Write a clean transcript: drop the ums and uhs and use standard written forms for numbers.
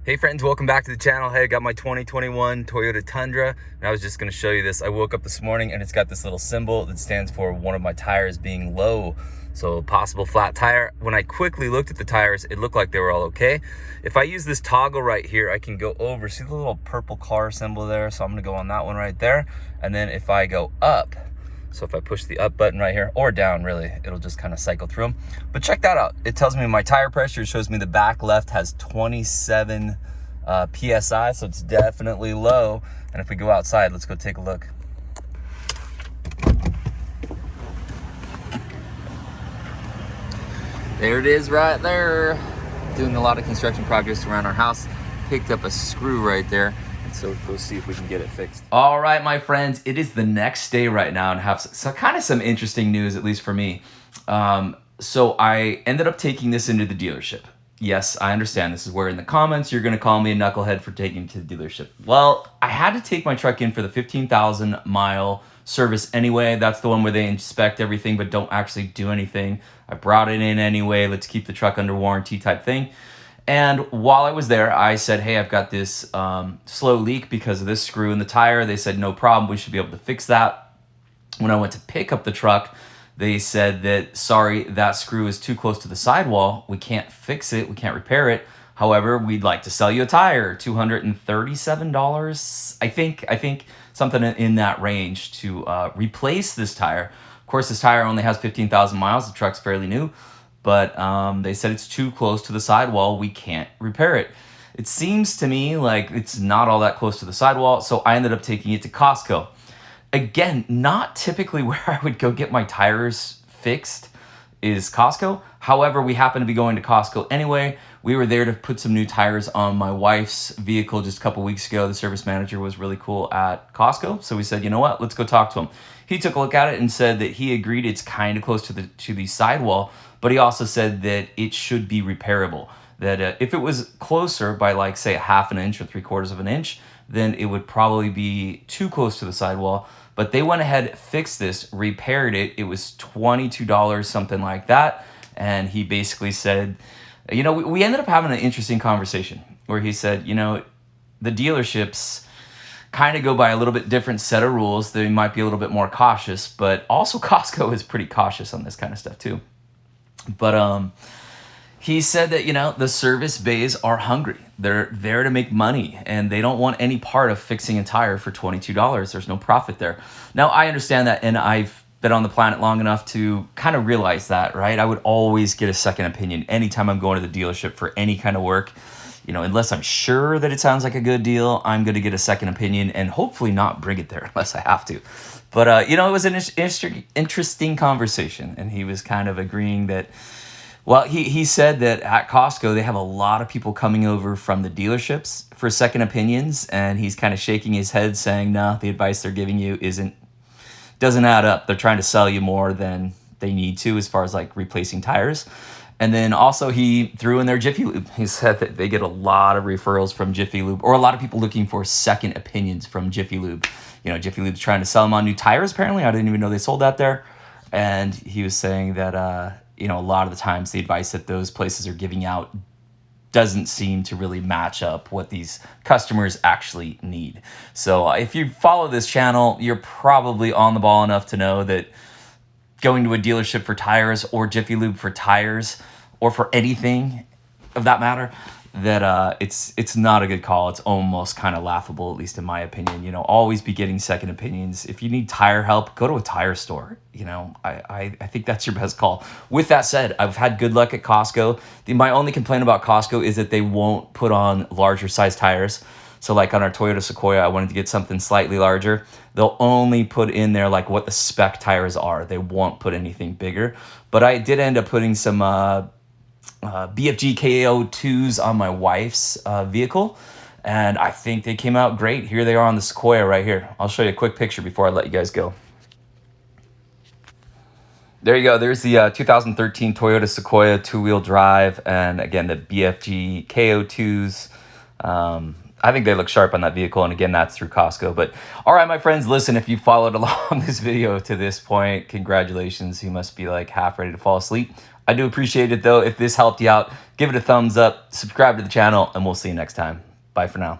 Hey friends, welcome back to the channel. Hey, I got my 2021 Toyota Tundra, and I was just gonna show you this. I woke up this morning and it's got this little symbol that stands for one of my tires being low. So possible flat tire. When I quickly looked at the tires, it looked like they were all okay. If I use this toggle right here, I can go over, see the little purple car symbol there? So I'm gonna go on that one right there. And then if I go up, so if I push the up button right here, or down really, it'll just kind of cycle through them. But check that out. It tells me my tire pressure. It shows me the back left has 27 PSI, so it's definitely low. And if we go outside, let's go take a look. There it is right there. Doing a lot of construction projects around our house. Picked up a screw right there. So we'll see if we can get it fixed. All right, my friends, it is the next day right now and have kind of some interesting news, at least for me. So I ended up taking this into the dealership. Yes, I understand. This is where in the comments you're going to call me a knucklehead for taking it to the dealership. Well, I had to take my truck in for the 15,000 mile service anyway. That's the one where they inspect everything but don't actually do anything. I brought it in anyway. Let's keep the truck under warranty type thing. And while I was there, I said, hey, I've got this slow leak because of this screw in the tire. They said, no problem, we should be able to fix that. When I went to pick up the truck, they said that, sorry, that screw is too close to the sidewall. We can't fix it, we can't repair it. However, we'd like to sell you a tire, $237, I think something in that range to replace this tire. Of course, this tire only has 15,000 miles, the truck's fairly new. But they said it's too close to the sidewall. We can't repair it. It seems to me like it's not all that close to the sidewall, so I ended up taking it to Costco. Again, not typically where I would go get my tires fixed is Costco. However, we happened to be going to Costco anyway. We were there to put some new tires on my wife's vehicle just a couple weeks ago. The service manager was really cool at Costco, so we said, you know what, let's go talk to him. He took a look at it and said that he agreed it's kind of close to the sidewall, but he also said that it should be repairable. That if it was closer by like say a half an inch or 3/4 of an inch, then it would probably be too close to the sidewall. But they went ahead, fixed this, repaired it. It was $22, something like that. And he basically said, you know, we ended up having an interesting conversation where he said, you know, the dealerships kind of go by a little bit different set of rules. They might be a little bit more cautious, but also Costco is pretty cautious on this kind of stuff too. But he said that, you know, the service bays are hungry. They're there to make money, and they don't want any part of fixing a tire for $22. There's no profit there. Now, I understand that, and I've been on the planet long enough to kind of realize that, right? I would always get a second opinion anytime I'm going to the dealership for any kind of work. You know, unless I'm sure that it sounds like a good deal, I'm going to get a second opinion and hopefully not bring it there unless I have to. But, you know, it was an interesting conversation, and he was kind of agreeing that, well, he said that at Costco, they have a lot of people coming over from the dealerships for second opinions, and he's kind of shaking his head saying, no, the advice they're giving you doesn't add up. They're trying to sell you more than they need to as far as like replacing tires. And then also he threw in their Jiffy Lube. He said that they get a lot of referrals from Jiffy Lube, or a lot of people looking for second opinions from Jiffy Lube. You know, Jiffy Lube's trying to sell them on new tires, apparently. I didn't even know they sold that there. And he was saying that, you know, a lot of the times the advice that those places are giving out doesn't seem to really match up what these customers actually need. So if you follow this channel, you're probably on the ball enough to know that going to a dealership for tires or Jiffy Lube for tires or for anything of that matter, that it's not a good call. It's almost kind of laughable, at least in my opinion. You know, always be getting second opinions. If you need tire help, go to a tire store. You know, I think that's your best call. With that said, I've had good luck at Costco. My only complaint about Costco is that they won't put on larger size tires. So like on our Toyota Sequoia, I wanted to get something slightly larger. They'll only put in there like what the spec tires are. They won't put anything bigger. But I did end up putting some BFG KO2s on my wife's vehicle, and I think they came out great. Here they are on the Sequoia right here. I'll show you a quick picture before I let you guys go. There you go. There's the 2013 Toyota Sequoia two-wheel drive, and again, the BFG KO2s. I think they look sharp on that vehicle, and again, that's through Costco. But all right, my friends, listen, if you followed along this video to this point, congratulations. You must be like half ready to fall asleep. I do appreciate it though. If this helped you out, give it a thumbs up, subscribe to the channel, and we'll see you next time. Bye for now.